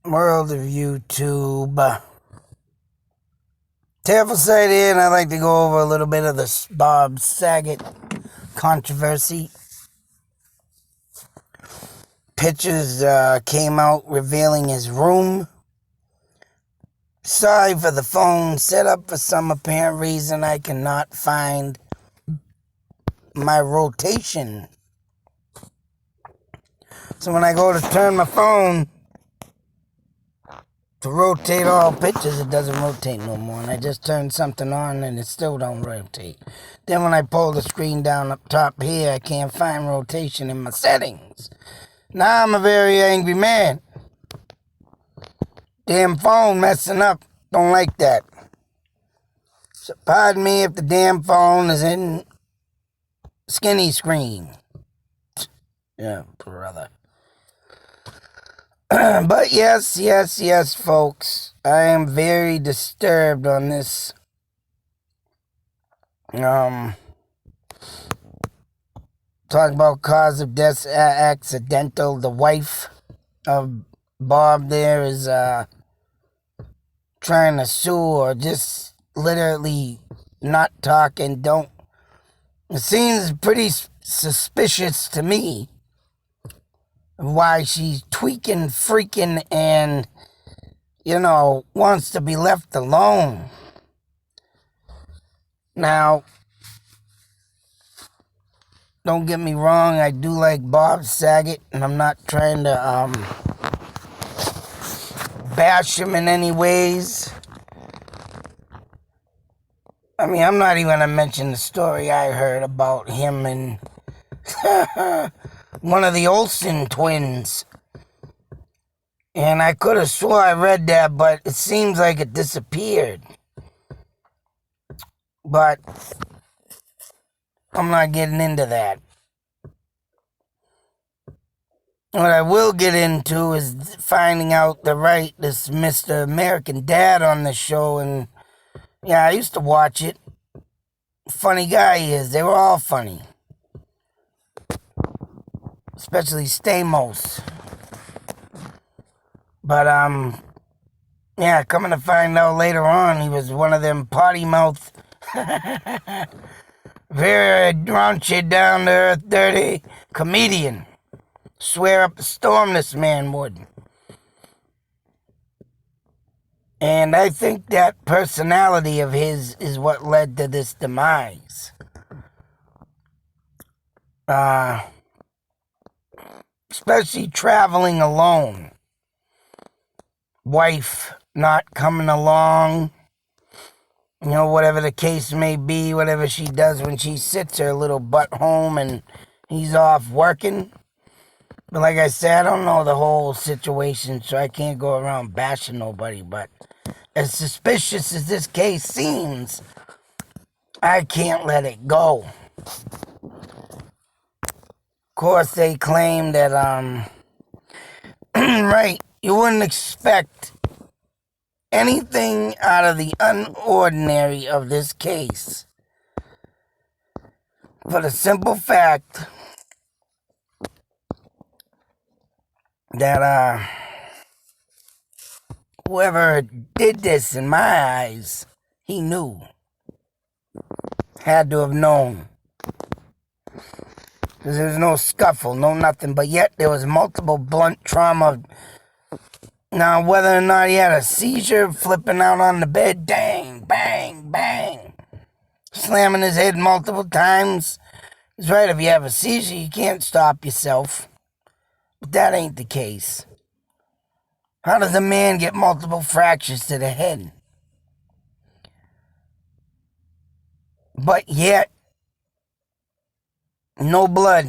World of YouTube. Terrible Sight here, and I'd like to go over a little bit of the Bob Saget controversy. Pictures came out revealing his room. Sorry for the phone setup. For some apparent reason, I cannot find my rotation. So when I go to turn my phone to rotate all pictures, it doesn't rotate no more. And I just turned something on and it still don't rotate. Then when I pull the screen down up top here, I can't find rotation in my settings. Now I'm a very angry man. Damn phone messing up. Don't like that. So pardon me if the damn phone is in skinny screen. Yeah, brother. But yes, folks. I am very disturbed on this. Talk about cause of death accidental. The wife of Bob there is trying to sue or just literally not talking. It seems pretty suspicious to me why she's tweaking, freaking, and, wants to be left alone. Now, don't get me wrong, I do like Bob Saget, and I'm not trying to bash him in any ways. I mean, I'm not even going to mention the story I heard about him and one of the Olsen twins. And I could have swore I read that, but it seems like it disappeared. But I'm not getting into that. What I will get into is finding out this Mr. American Dad on the show. And yeah, I used to watch it. Funny guy he is. They were all funny. Especially Stamos. But, coming to find out later on, he was one of them potty mouth, very raunchy, down to earth, dirty comedian. Swear up a storm this man would. And I think that personality of his is what led to this demise. Especially traveling alone. Wife not coming along. Whatever the case may be, whatever she does when she sits her little butt home and he's off working. But like I said, I don't know the whole situation, so I can't go around bashing nobody. But as suspicious as this case seems, I can't let it go. Of course, they claim that, right, you wouldn't expect anything out of the unordinary of this case. For the simple fact that whoever did this, in my eyes, he knew. Had to have known. Because there was no scuffle, no nothing, but yet there was multiple blunt trauma. Now, whether or not he had a seizure, flipping out on the bed, dang, bang, bang, slamming his head multiple times. It's right, if you have a seizure, you can't stop yourself. But that ain't the case. How does a man get multiple fractures to the head? But yet, no blood.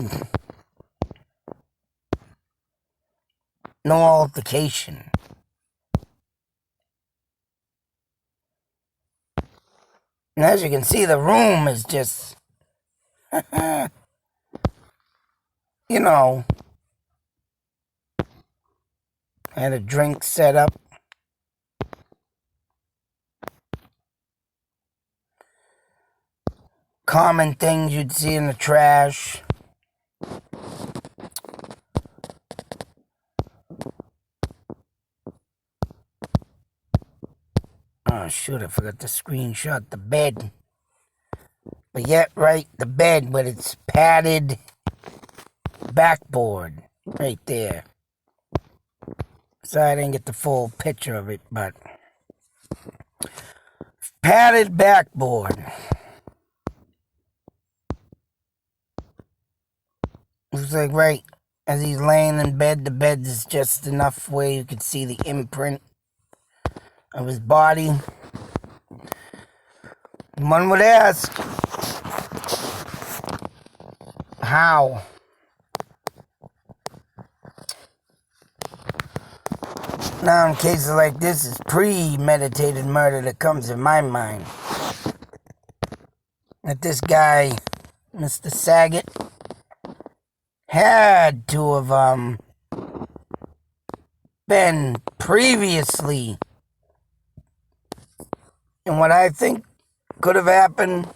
No altercation. And as you can see, the room is just, had a drink set up. Common things you'd see in the trash. Oh, shoot, I forgot to screenshot the bed. But yet, right, the bed with its padded backboard. Right there. Sorry I didn't get the full picture of it, but... padded backboard. Looks like right as he's laying in bed, the bed is just enough where you could see the imprint of his body. One would ask, how? Now, in cases like this, it's premeditated murder that comes in my mind. That this guy, Mr. Saget, had to have been previously in what I think could have happened.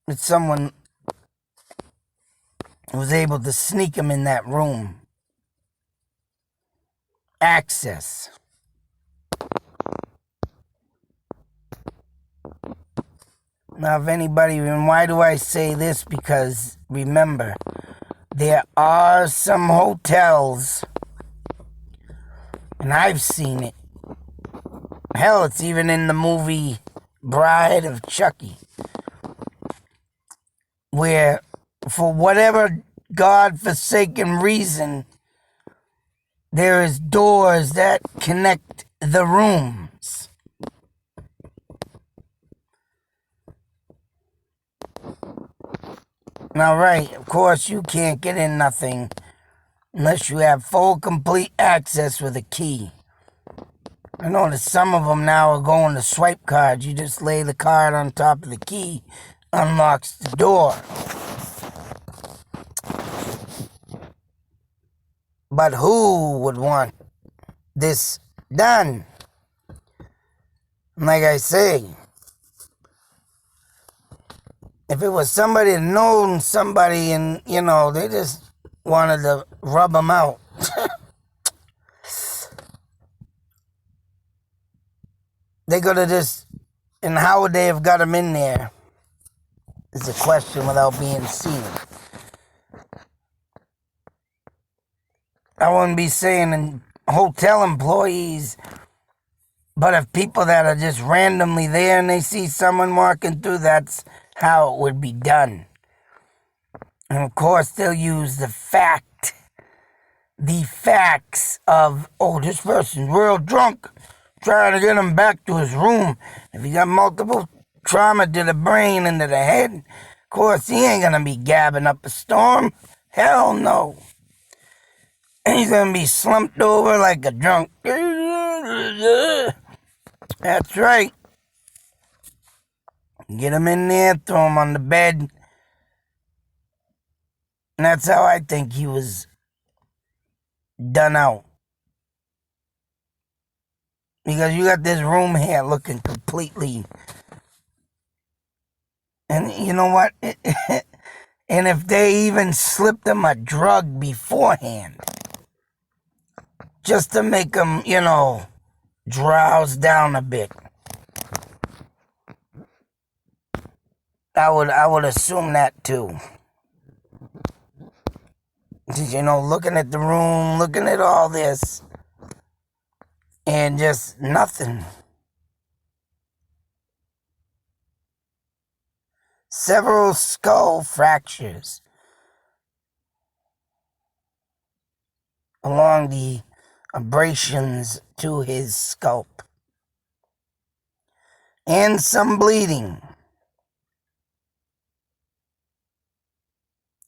That someone was able to sneak him in that room. Access. Now, if anybody, and why do I say this? Because remember, there are some hotels, and I've seen it. Hell, it's even in the movie Bride of Chucky, where, for whatever God-forsaken reason, there is doors that connect the rooms. Now, right, of course, you can't get in nothing unless you have full, complete access with a key. I notice some of them now are going to swipe cards. You just lay the card on top of the key, unlocks the door. But who would want this done? Like I say, if it was somebody that known somebody and, you know, they just wanted to rub them out. They could have just, and how would they have got him in there? Is a question without being seen. I wouldn't be saying hotel employees, but if people that are just randomly there and they see someone walking through, that's how it would be done. And of course, they'll use the facts of, oh, this person's real drunk, trying to get him back to his room. If he got multiple trauma to the brain and to the head, of course, he ain't gonna be gabbing up a storm. Hell no. He's gonna be slumped over like a drunk. That's right. Get him in there, throw him on the bed. And that's how I think he was done out. Because you got this room here looking completely... And you know what? And if they even slipped him a drug beforehand, just to make him, you know, drowse down a bit, I would assume that too. You know, looking at the room, looking at all this, and just nothing. Several skull fractures along the abrasions to his scalp. And some bleeding.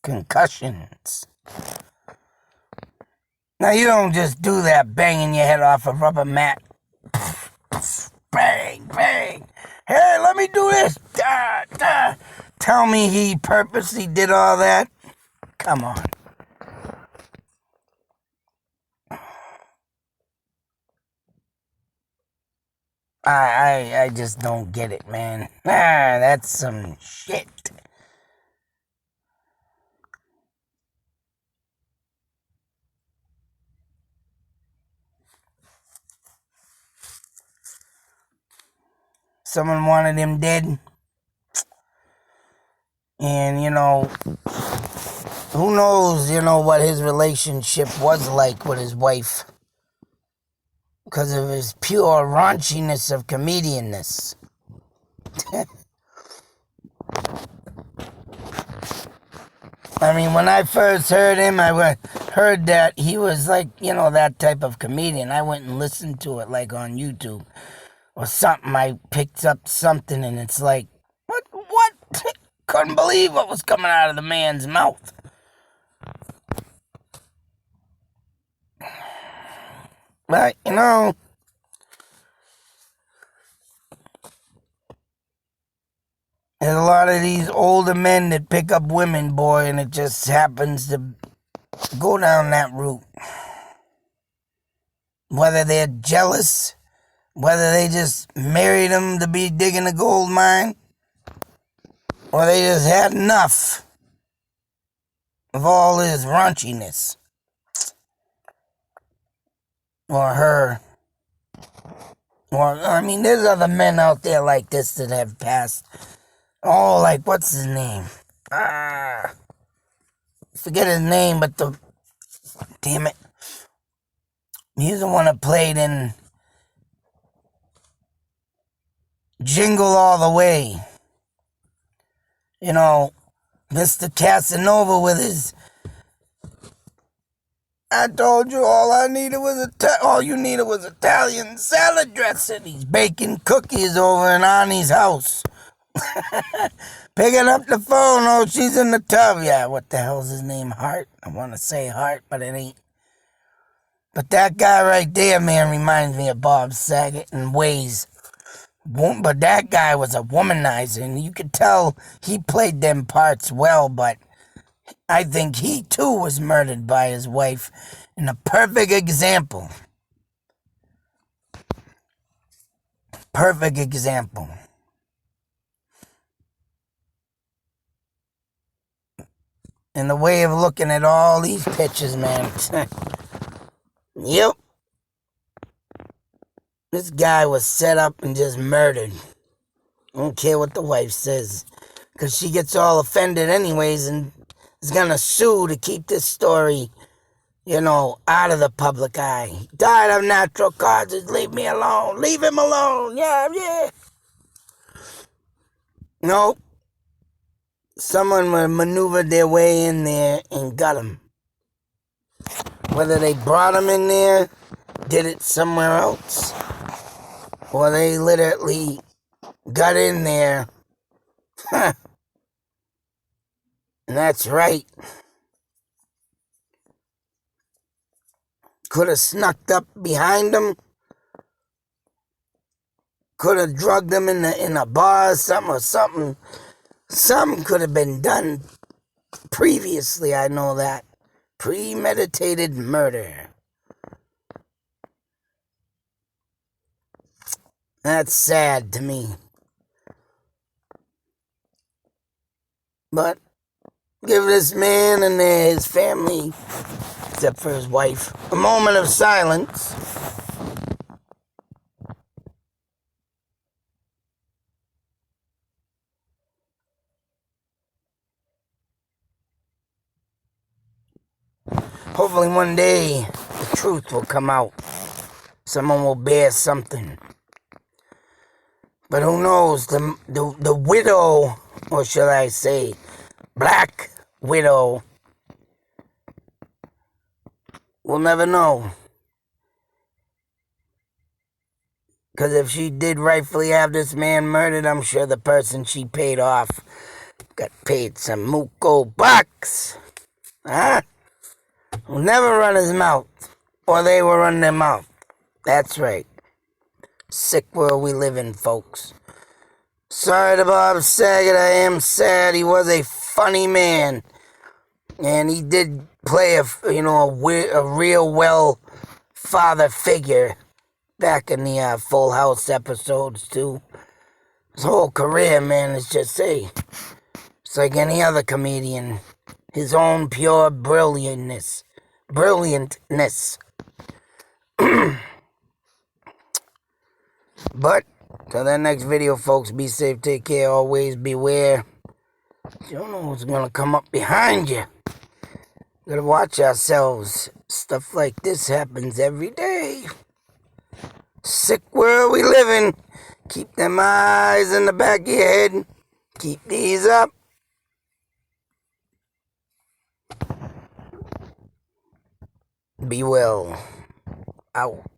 Concussions. Now, you don't just do that banging your head off a rubber mat. Bang, bang. Hey, let me do this. Da, da. Tell me he purposely did all that? Come on. I just don't get it, man. That's some shit. Someone wanted him dead. And, who knows, what his relationship was like with his wife. Because of his pure raunchiness of comedianness. I mean, when I first heard him, I heard that he was like, that type of comedian. I went and listened to it like on YouTube or something. I picked up something and it's like, what? Couldn't believe what was coming out of the man's mouth. But, there's a lot of these older men that pick up women, boy, and it just happens to go down that route. Whether they're jealous, whether they just married him to be digging a gold mine, or they just had enough of all his raunchiness. Or her. Or, there's other men out there like this that have passed. Oh, like, what's his name? Forget his name, but damn it. He's the one that played in Jingle All the Way. Mr. Casanova with his, I told you all you needed was Italian salad dressing. He's baking cookies over in Annie's house. Picking up the phone, oh, she's in the tub. Yeah, what the hell's his name? Hart? I want to say Hart, but it ain't. But that guy right there, man, reminds me of Bob Saget in ways. But that guy was a womanizer, and you could tell he played them parts well, but I think he too was murdered by his wife in a perfect example. Perfect example. In the way of looking at all these pictures, man. Yep. This guy was set up and just murdered. I don't care what the wife says. Because she gets all offended anyways and is going to sue to keep this story, out of the public eye. He died of natural causes. Leave me alone. Leave him alone. Yeah. Nope. Someone maneuvered their way in there and got him. Whether they brought him in there, did it somewhere else, or they literally got in there. And that's right. Could have snuck up behind him. Could have drugged him in a bar or something. Something could have been done previously, I know that. Premeditated murder. That's sad to me. But give this man and his family, except for his wife, a moment of silence. Hopefully one day the truth will come out. Someone will bear something. But who knows, the widow, or shall I say, Black Widow, we'll never know. Because if she did rightfully have this man murdered, I'm sure the person she paid off got paid some muco bucks. Huh? Will never run his mouth. Or they will run their mouth. That's right. Sick world we live in, folks. Sorry to Bob Saget, I am sad. He was a funny man. And he did play a real well father figure back in the Full House episodes, too. His whole career, man, is just, it's like any other comedian. His own pure brilliantness. But Till that next video, folks, be safe, take care, always beware. You don't know what's gonna come up behind you. Gotta watch ourselves. Stuff like this happens every day. Sick world we live in. Keep them eyes in the back of your head. Keep these up. Be well. Out.